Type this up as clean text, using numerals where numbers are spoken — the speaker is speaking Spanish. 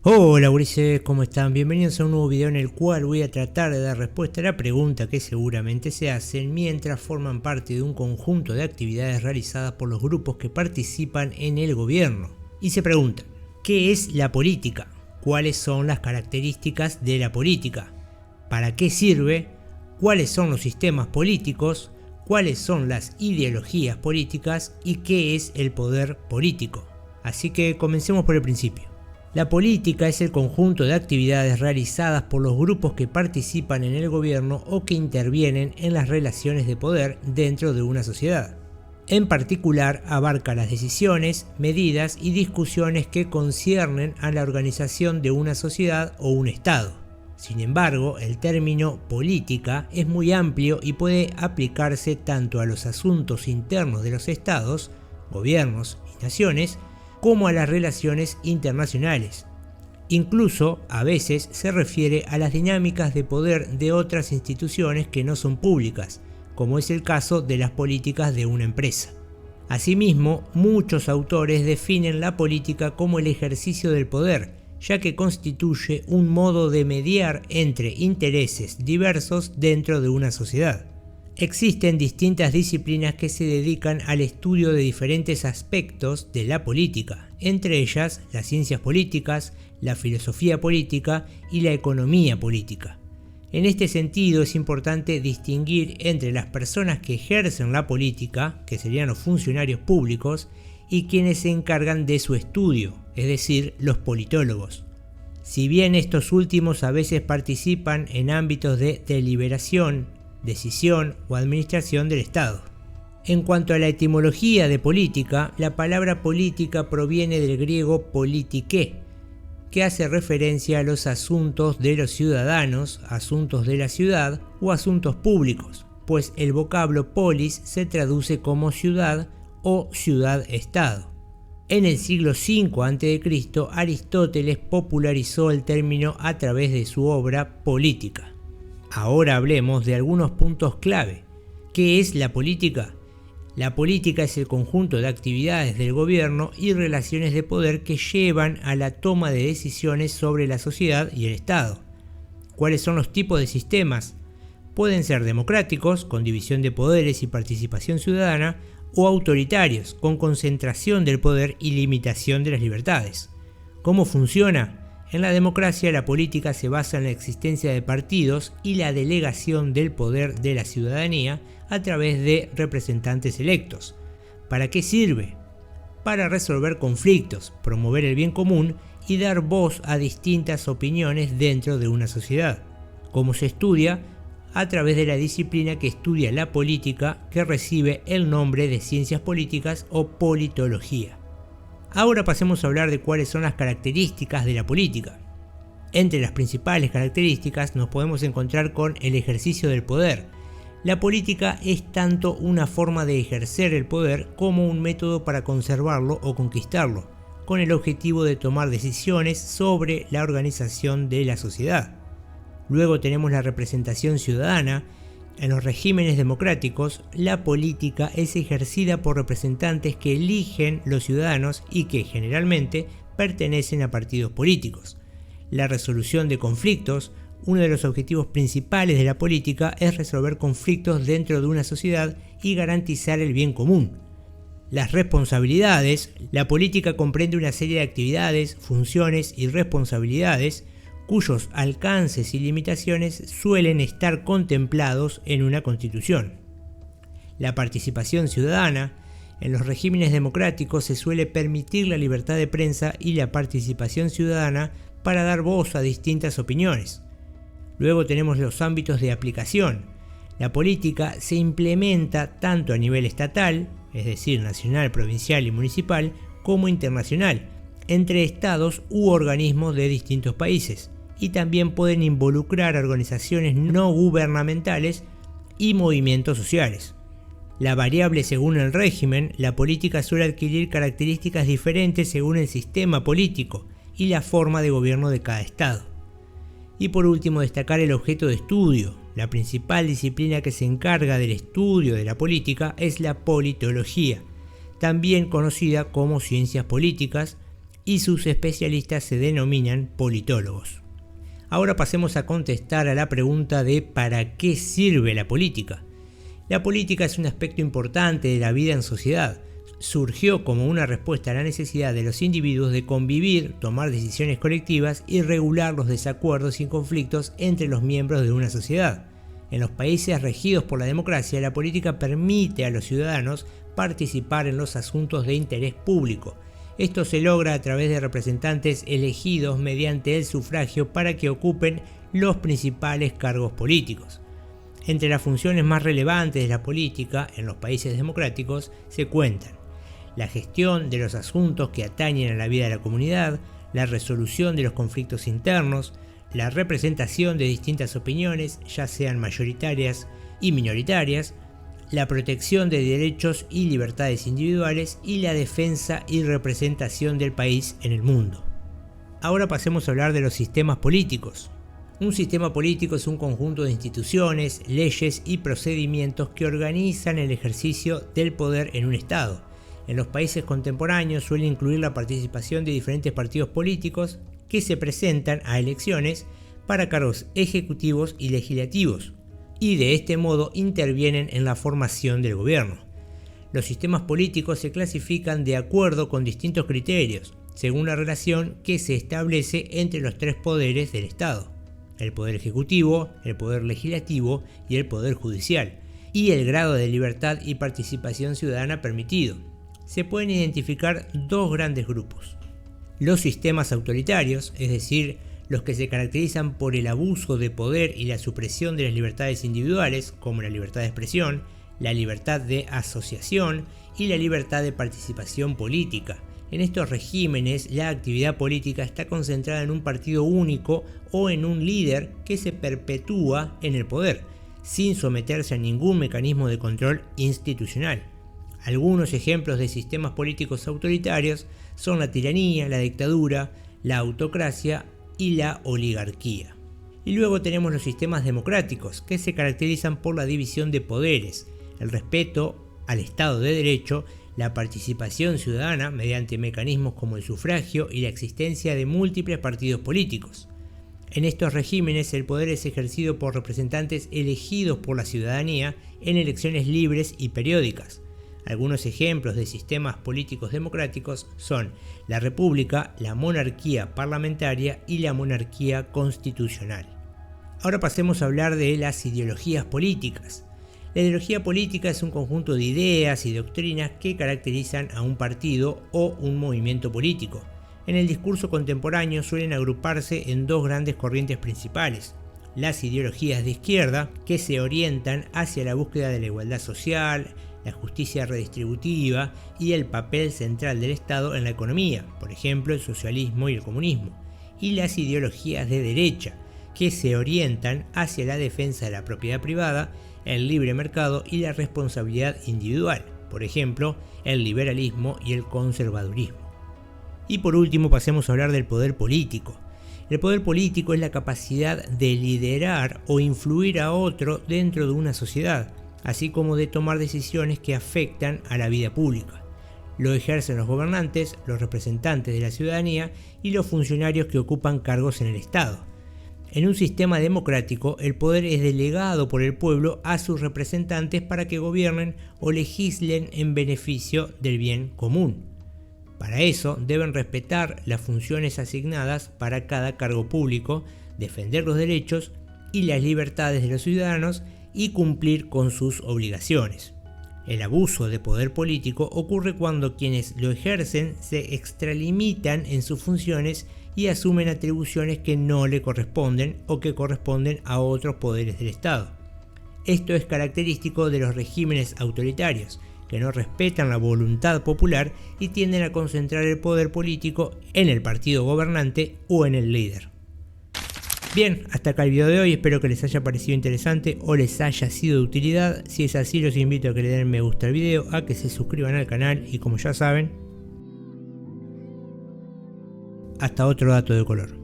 Hola gurises, ¿cómo están? Bienvenidos a un nuevo video en el cual voy a tratar de dar respuesta a la pregunta que seguramente se hacen mientras forman parte de un conjunto de actividades realizadas por los grupos que participan en el gobierno. Y se preguntan, ¿qué es la política? ¿Cuáles son las características de la política? ¿Para qué sirve? ¿Cuáles son los sistemas políticos? ¿Cuáles son las ideologías políticas? ¿Y qué es el poder político? Así que comencemos por el principio. La política es el conjunto de actividades realizadas por los grupos que participan en el gobierno o que intervienen en las relaciones de poder dentro de una sociedad. En particular, abarca las decisiones, medidas y discusiones que conciernen a la organización de una sociedad o un Estado. Sin embargo, el término política es muy amplio y puede aplicarse tanto a los asuntos internos de los estados, gobiernos y naciones, como a las relaciones internacionales. Incluso, a veces, se refiere a las dinámicas de poder de otras instituciones que no son públicas, como es el caso de las políticas de una empresa. Asimismo, muchos autores definen la política como el ejercicio del poder, ya que constituye un modo de mediar entre intereses diversos dentro de una sociedad. Existen distintas disciplinas que se dedican al estudio de diferentes aspectos de la política, entre ellas las ciencias políticas, la filosofía política y la economía política. En este sentido es importante distinguir entre las personas que ejercen la política, que serían los funcionarios públicos, y quienes se encargan de su estudio, es decir, los politólogos. Si bien estos últimos a veces participan en ámbitos de deliberación, decisión o administración del Estado. En cuanto a la etimología de política, la palabra política proviene del griego politiké, que hace referencia a los asuntos de los ciudadanos, asuntos de la ciudad o asuntos públicos, pues el vocablo polis se traduce como ciudad o ciudad-estado. En el siglo V a.C., Aristóteles popularizó el término a través de su obra Política. Ahora hablemos de algunos puntos clave. ¿Qué es la política? La política es el conjunto de actividades del gobierno y relaciones de poder que llevan a la toma de decisiones sobre la sociedad y el Estado. ¿Cuáles son los tipos de sistemas? Pueden ser democráticos, con división de poderes y participación ciudadana, o autoritarios, con concentración del poder y limitación de las libertades. ¿Cómo funciona? En la democracia, la política se basa en la existencia de partidos y la delegación del poder de la ciudadanía a través de representantes electos. ¿Para qué sirve? Para resolver conflictos, promover el bien común y dar voz a distintas opiniones dentro de una sociedad. ¿Cómo se estudia? A través de la disciplina que estudia la política, que recibe el nombre de ciencias políticas o politología. Ahora pasemos a hablar de cuáles son las características de la política. Entre las principales características nos podemos encontrar con el ejercicio del poder. La política es tanto una forma de ejercer el poder como un método para conservarlo o conquistarlo, con el objetivo de tomar decisiones sobre la organización de la sociedad. Luego tenemos la representación ciudadana. En los regímenes democráticos, la política es ejercida por representantes que eligen los ciudadanos y que generalmente pertenecen a partidos políticos. La resolución de conflictos. Uno de los objetivos principales de la política es resolver conflictos dentro de una sociedad y garantizar el bien común. Las responsabilidades. La política comprende una serie de actividades, funciones y responsabilidades cuyos alcances y limitaciones suelen estar contemplados en una constitución. La participación ciudadana. En los regímenes democráticos se suele permitir la libertad de prensa y la participación ciudadana para dar voz a distintas opiniones. Luego tenemos los ámbitos de aplicación. La política se implementa tanto a nivel estatal, es decir, nacional, provincial y municipal, como internacional, entre estados u organismos de distintos países. Y también pueden involucrar a organizaciones no gubernamentales y movimientos sociales. La variable según el régimen. La política suele adquirir características diferentes según el sistema político y la forma de gobierno de cada estado. Y por último, destacar el objeto de estudio. La principal disciplina que se encarga del estudio de la política es la politología, también conocida como ciencias políticas, y sus especialistas se denominan politólogos. Ahora pasemos a contestar a la pregunta de ¿para qué sirve la política? La política es un aspecto importante de la vida en sociedad. Surgió como una respuesta a la necesidad de los individuos de convivir, tomar decisiones colectivas y regular los desacuerdos y conflictos entre los miembros de una sociedad. En los países regidos por la democracia, la política permite a los ciudadanos participar en los asuntos de interés público. Esto se logra a través de representantes elegidos mediante el sufragio para que ocupen los principales cargos políticos. Entre las funciones más relevantes de la política en los países democráticos se cuentan la gestión de los asuntos que atañen a la vida de la comunidad, la resolución de los conflictos internos, la representación de distintas opiniones, ya sean mayoritarias y minoritarias, la protección de derechos y libertades individuales y la defensa y representación del país en el mundo. Ahora pasemos a hablar de los sistemas políticos. Un sistema político es un conjunto de instituciones, leyes y procedimientos que organizan el ejercicio del poder en un Estado. En los países contemporáneos suele incluir la participación de diferentes partidos políticos que se presentan a elecciones para cargos ejecutivos y legislativos, y de este modo intervienen en la formación del gobierno. Los sistemas políticos se clasifican de acuerdo con distintos criterios, según la relación que se establece entre los tres poderes del Estado: el poder ejecutivo, el poder legislativo y el poder judicial, y el grado de libertad y participación ciudadana permitido. Se pueden identificar dos grandes grupos: los sistemas autoritarios, es decir, los que se caracterizan por el abuso de poder y la supresión de las libertades individuales, como la libertad de expresión, la libertad de asociación y la libertad de participación política. En estos regímenes, la actividad política está concentrada en un partido único o en un líder que se perpetúa en el poder, sin someterse a ningún mecanismo de control institucional. Algunos ejemplos de sistemas políticos autoritarios son la tiranía, la dictadura, la autocracia y la oligarquía. Y luego tenemos los sistemas democráticos, que se caracterizan por la división de poderes, el respeto al Estado de Derecho, la participación ciudadana mediante mecanismos como el sufragio y la existencia de múltiples partidos políticos. En estos regímenes el poder es ejercido por representantes elegidos por la ciudadanía en elecciones libres y periódicas. Algunos ejemplos de sistemas políticos democráticos son la república, la monarquía parlamentaria y la monarquía constitucional. Ahora pasemos a hablar de las ideologías políticas. La ideología política es un conjunto de ideas y doctrinas que caracterizan a un partido o un movimiento político. En el discurso contemporáneo suelen agruparse en dos grandes corrientes principales: las ideologías de izquierda, que se orientan hacia la búsqueda de la igualdad social, la justicia redistributiva y el papel central del Estado en la economía, por ejemplo el socialismo y el comunismo, y las ideologías de derecha, que se orientan hacia la defensa de la propiedad privada, el libre mercado y la responsabilidad individual, por ejemplo el liberalismo y el conservadurismo. Y por último pasemos a hablar del poder político. El poder político es la capacidad de liderar o influir a otro dentro de una sociedad, así como de tomar decisiones que afectan a la vida pública. Lo ejercen los gobernantes, los representantes de la ciudadanía y los funcionarios que ocupan cargos en el Estado. En un sistema democrático, el poder es delegado por el pueblo a sus representantes para que gobiernen o legislen en beneficio del bien común. Para eso deben respetar las funciones asignadas para cada cargo público, defender los derechos y las libertades de los ciudadanos y cumplir con sus obligaciones. El abuso de poder político ocurre cuando quienes lo ejercen se extralimitan en sus funciones y asumen atribuciones que no le corresponden o que corresponden a otros poderes del Estado. Esto es característico de los regímenes autoritarios, que no respetan la voluntad popular y tienden a concentrar el poder político en el partido gobernante o en el líder. Bien, hasta acá el video de hoy, espero que les haya parecido interesante o les haya sido de utilidad. Si es así, los invito a que le den me gusta al video, a que se suscriban al canal y, como ya saben, hasta otro dato de color.